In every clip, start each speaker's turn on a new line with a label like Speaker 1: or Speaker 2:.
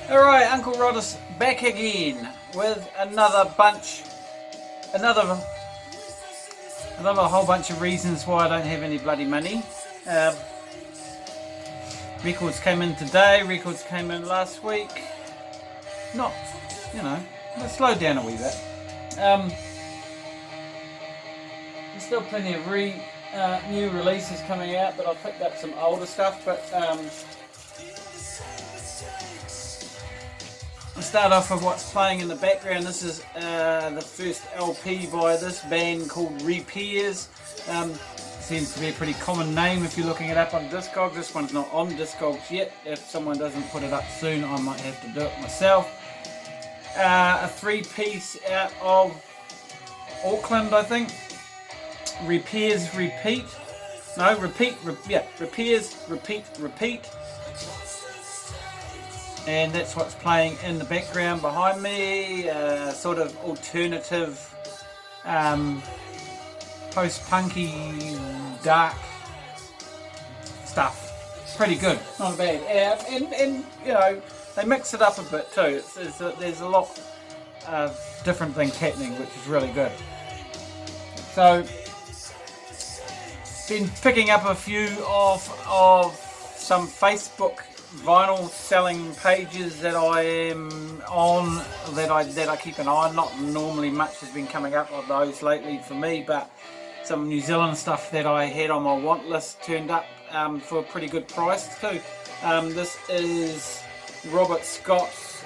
Speaker 1: Alright, Uncle Roddus back again with another whole bunch of reasons why I don't have any bloody money. Records came in today, records came in last week. Not, it slowed down a wee bit. There's still plenty of new releases coming out, but I've picked up some older stuff, but I'll start off with what's playing in the background. This is the first LP by this band called Repairs. Seems to be a pretty common name if you're looking it up on Discogs. This one's not on Discogs yet. If someone doesn't put it up soon, I might have to do it myself. A three-piece out of Auckland, I think. Repairs, Repeat. No, Repeat, Repairs, Repeat. And that's what's playing in the background behind me. Sort of alternative, post-punky, dark stuff. Pretty good, not bad. And they mix it up a bit too. There's a lot of different things happening, which is really good. So, been picking up a few of some Facebook vinyl selling pages that I am on, that I keep an eye on. Not normally much has been coming up on those lately for me, but some New Zealand stuff that I had on my want list turned up for a pretty good price too. This is Robert Scott's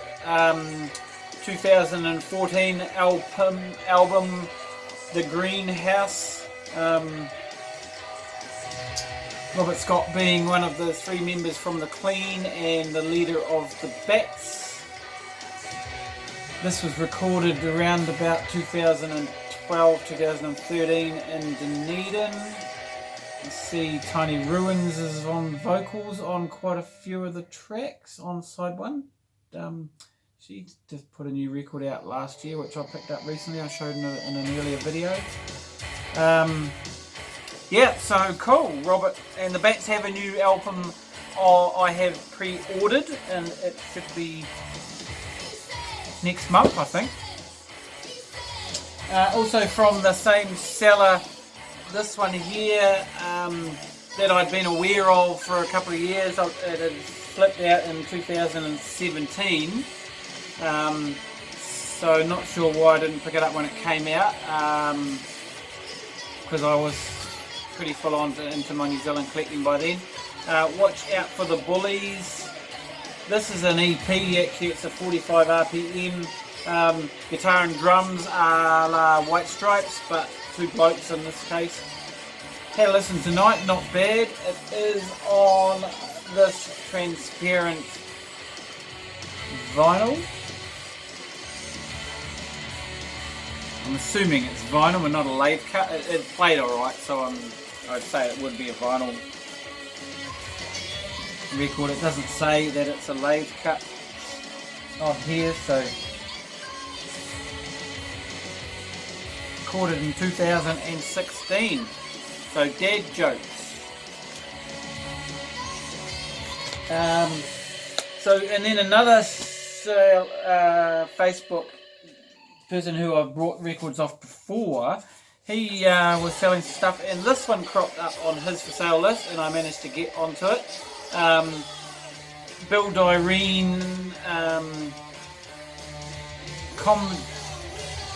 Speaker 1: 2014 album The Greenhouse. Robert Scott being one of the three members from The Clean and the leader of the Bats. This was recorded around about 2012, 2013 in Dunedin. You see Tiny Ruins is on vocals on quite a few of the tracks on side one. She just put a new record out last year, which I picked up recently. I showed in an earlier video. Yeah, so cool. Robert and the Bats have a new album I have pre-ordered, and it should be next month, I think. Also from the same seller, this one here that I'd been aware of for a couple of years. It had flipped out in 2017, so not sure why I didn't pick it up when it came out, because I was pretty full on into my New Zealand collecting by then. Watch Out for the Bullies. This is an EP, actually it's a 45 RPM. Guitar and drums are White Stripes, but two blokes in this case. Had a listen tonight, not bad. It is on this transparent vinyl. I'm assuming it's vinyl and not a lathe cut. It played alright, so I'd say it would be a vinyl record. It doesn't say that it's a lathe cut on here, so recorded in 2016. So dad jokes. And then another Facebook person who I've brought records off before, he was selling stuff, and this one cropped up on his for sale list, and I managed to get onto it. Bill Dyrene,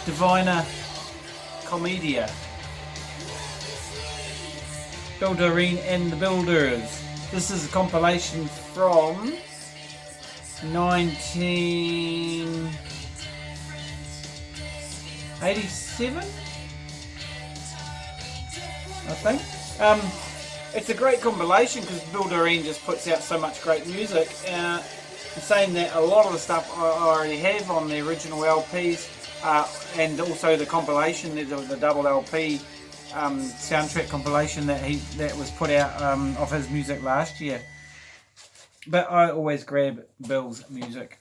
Speaker 1: Divina Commedia. Bill Dyrene and the Builders. This is a compilation from 1987, I think. It's a great compilation because Bill Dyrene just puts out so much great music. Saying that a lot of the stuff I already have on the original LPs, and also the compilation, the double LP soundtrack compilation that was put out of his music last year. But I always grab Bill's music.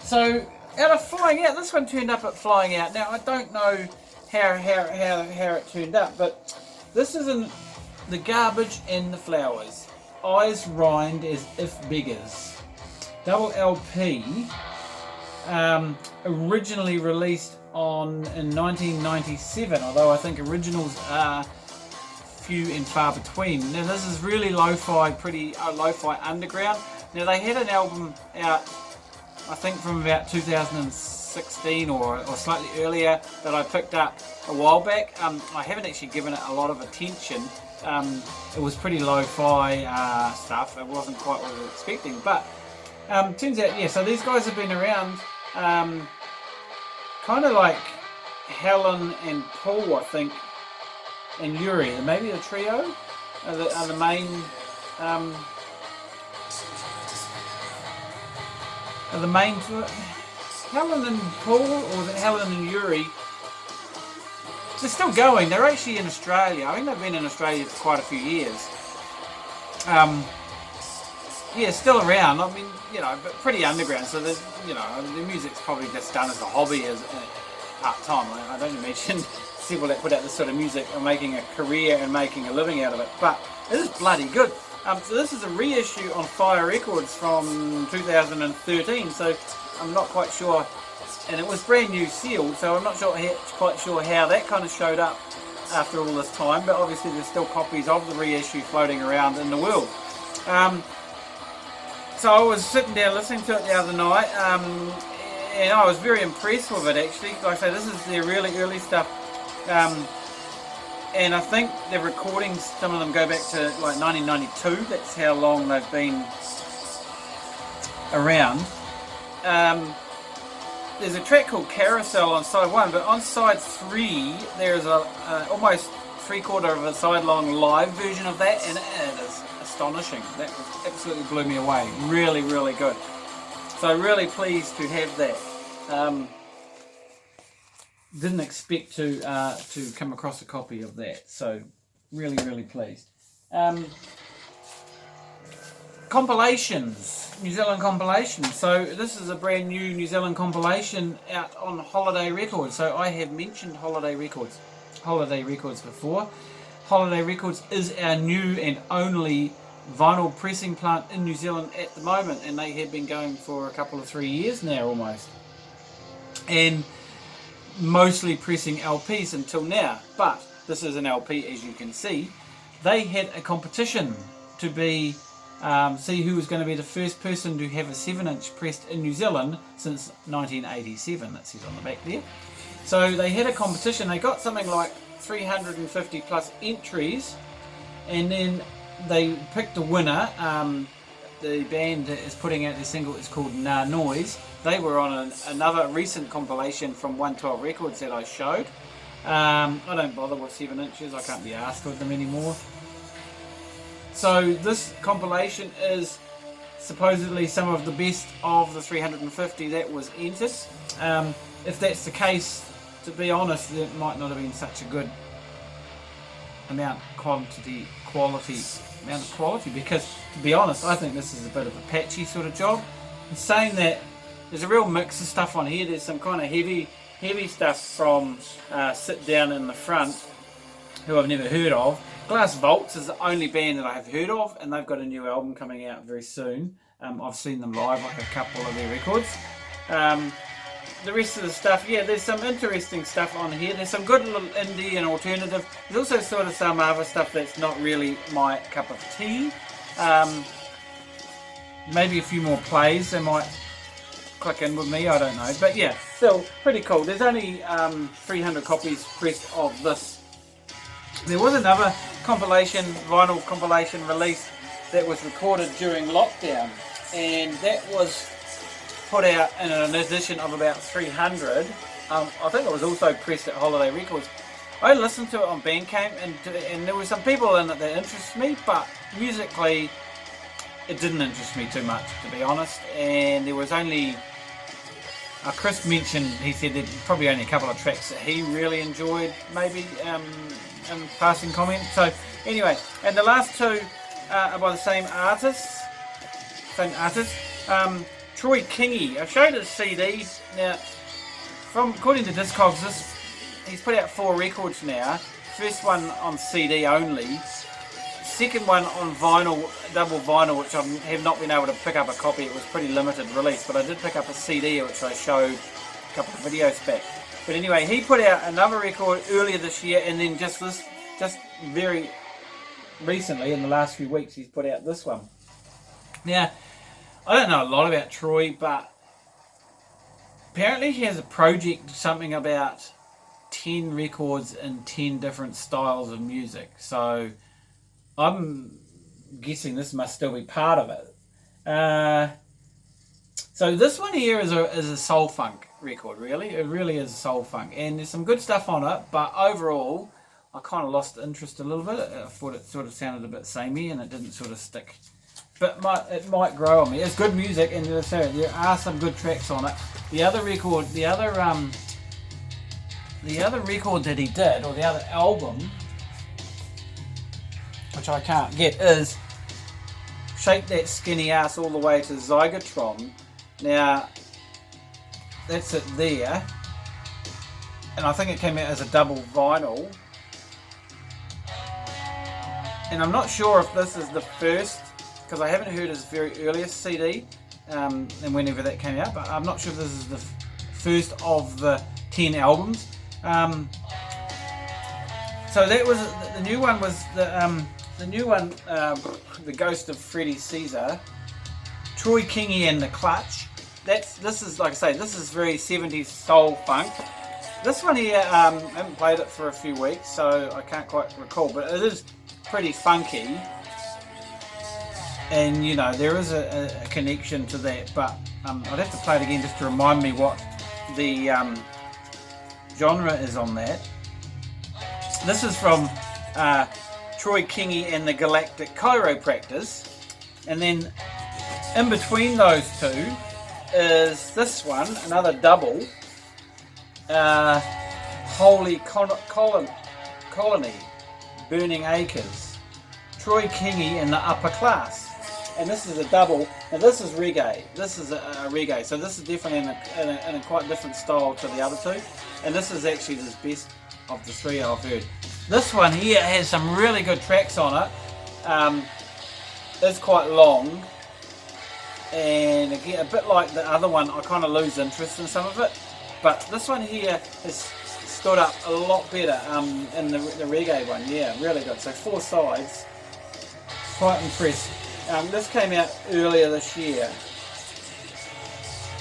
Speaker 1: So out of Flying Out, this one turned up at Flying Out. Now I don't know how it turned up, but this is in The Garbage and the Flowers. Eyes Rind as If Beggars. double LP, originally released in 1997, although I think originals are few and far between. Now this is really lo-fi, pretty lo-fi underground. Now they had an album out, I think from about 2016 or slightly earlier, that I picked up a while back. I haven't actually given it a lot of attention. It was pretty lo-fi stuff. It wasn't quite what I was expecting, but turns out, yeah, so these guys have been around, kind of like Helen and Paul, I think, and Yuri, maybe the trio are the main Helen and Paul, or Helen and Yuri. They're still going. They're actually in Australia. I think they've been in Australia for quite a few years. Yeah, still around. I mean, you know, but pretty underground. So there's, you know, the music's probably just done as a hobby, as part time. I don't imagine people that put out this sort of music are making a career and making a living out of it. But it is bloody good. So this is a reissue on Fire Records from 2013. So I'm not quite sure, and it was brand new sealed. So I'm not quite sure how that kind of showed up after all this time. But obviously there's still copies of the reissue floating around in the world. So I was sitting down listening to it the other night, and I was very impressed with it actually. Like I say, this is their really early stuff, and I think the recordings, some of them go back to like 1992. That's how long they've been around. There's a track called Carousel on side 1, but on side 3 there's a almost 3/4 of a side long live version of that, and it is astonishing. That was absolutely blew me away. Really, really good. So really pleased to have that. Didn't expect to come across a copy of that. So really, really pleased. Compilations, New Zealand compilations. So this is a brand new New Zealand compilation out on Holiday Records. So I have mentioned Holiday Records before. Holiday Records is our new and only vinyl pressing plant in New Zealand at the moment, and they have been going for a couple of 3 years now almost, and mostly pressing LPs until now. But this is an LP, as you can see. They had a competition to be see who was going to be the first person to have a 7-inch pressed in New Zealand since 1987. That says on the back there. So they had a competition. They got something like 350 plus entries, and then they picked a winner. The band that is putting out their single is called Nah Noise. They were on another recent compilation from 112 Records that I showed. I don't bother with 7 inches. I can't be asked with them anymore. So this compilation is supposedly some of the best of the 350 that was entered. If that's the case, to be honest, it might not have been such a good amount of quality, because to be honest, I think this is a bit of a patchy sort of job. And saying that, there's a real mix of stuff on here. There's some kind of heavy stuff from Sit Down in the Front, who I've never heard of. Glass Vaults is the only band that I have heard of, and they've got a new album coming out very soon. I've seen them live, like a couple of their records. The rest of the stuff, yeah, there's some interesting stuff on here. There's some good little indie and alternative. There's also sort of some other stuff that's not really my cup of tea. Maybe a few more plays, they might click in with me, I don't know. But yeah, still pretty cool. There's only 300 copies pressed of this. There was another vinyl compilation release that was recorded during lockdown, and that was put out in an edition of about 300. I think it was also pressed at Holiday Records. I listened to it on Bandcamp, and there were some people in it that interested me, but musically it didn't interest me too much, to be honest. And there was only Chris mentioned, he said there's probably only a couple of tracks that he really enjoyed, maybe in passing comment. So anyway, and the last two are by the same artist. Troy Kingy. I've showed his CD. Now, according to Discogs, he's put out 4 records now. First one on CD only. second one on vinyl, double vinyl, which I have not been able to pick up a copy. It was pretty limited release, but I did pick up a CD, which I showed a couple of videos back. But anyway, he put out another record earlier this year, and then just very recently, in the last few weeks, he's put out this one. Now, I don't know a lot about Troy, but apparently he has a project, something about 10 records in 10 different styles of music. So I'm guessing this must still be part of it. So this one here is a soul funk record, really. It really is soul funk. And there's some good stuff on it, but overall, I kind of lost interest a little bit. I thought it sort of sounded a bit samey and it didn't sort of stick. But it might grow on me. It's good music, and there are some good tracks on it. The other record that he did, or the other album, which I can't get, is Shake That Skinny Ass All the Way to Zygertron. Now, that's it there. And I think it came out as a double vinyl. And I'm not sure if this is the first, because I haven't heard his very earliest CD, and whenever that came out, but I'm not sure if this is the first of the 10 albums. So that was the new one. Was the new one, The Ghost of Freddie Caesar, Troy Kingy and the Clutch. This is, like I say, this is very 70s soul funk. This one here, I haven't played it for a few weeks, so I can't quite recall, but it is pretty funky. And you know, there is a connection to that, but I'd have to play it again just to remind me what the genre is on that. This is from Troy Kingy and the Galactic Chiropractors, and then in between those two is this one, another double, Holy Colony, Burning Acres, Troy Kingy and the Upper Class. And this is a double. Now this is reggae. This is a reggae. So this is definitely in a quite different style to the other two. And this is actually the best of the three I've heard. This one here has some really good tracks on it. It's quite long. And again, a bit like the other one, I kind of lose interest in some of it. But this one here has stood up a lot better in the reggae one. Yeah, really good. So 4 sides. Quite impressed. This came out earlier this year.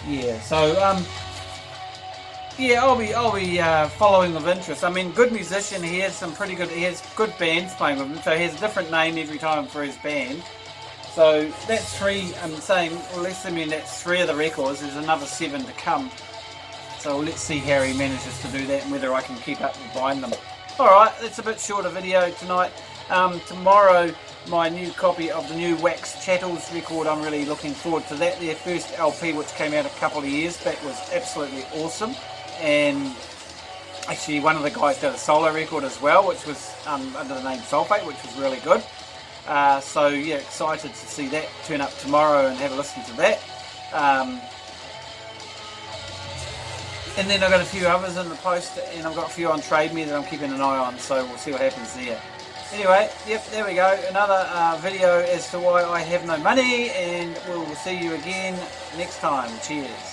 Speaker 1: Yeah, so yeah, I'll be following with interest. I mean, good musician. He has good bands playing with him. So he has a different name every time for his band. So that's 3. I'm saying, well, let's mean that's 3 of the records. There's another 7 to come. So let's see how he manages to do that and whether I can keep up with buying them. All right, that's a bit shorter video tonight. Tomorrow, my new copy of the new Wax Chattels record. I'm really looking forward to that. Their first LP, which came out a couple of years back, was absolutely awesome. And actually, one of the guys did a solo record as well, which was under the name Sulfate, which was really good. So yeah, excited to see that turn up tomorrow and have a listen to that. And then I've got a few others in the post, and I've got a few on Trade Me that I'm keeping an eye on, so we'll see what happens there. Anyway, yep, there we go. Another video as to why I have no money, and we'll see you again next time. Cheers.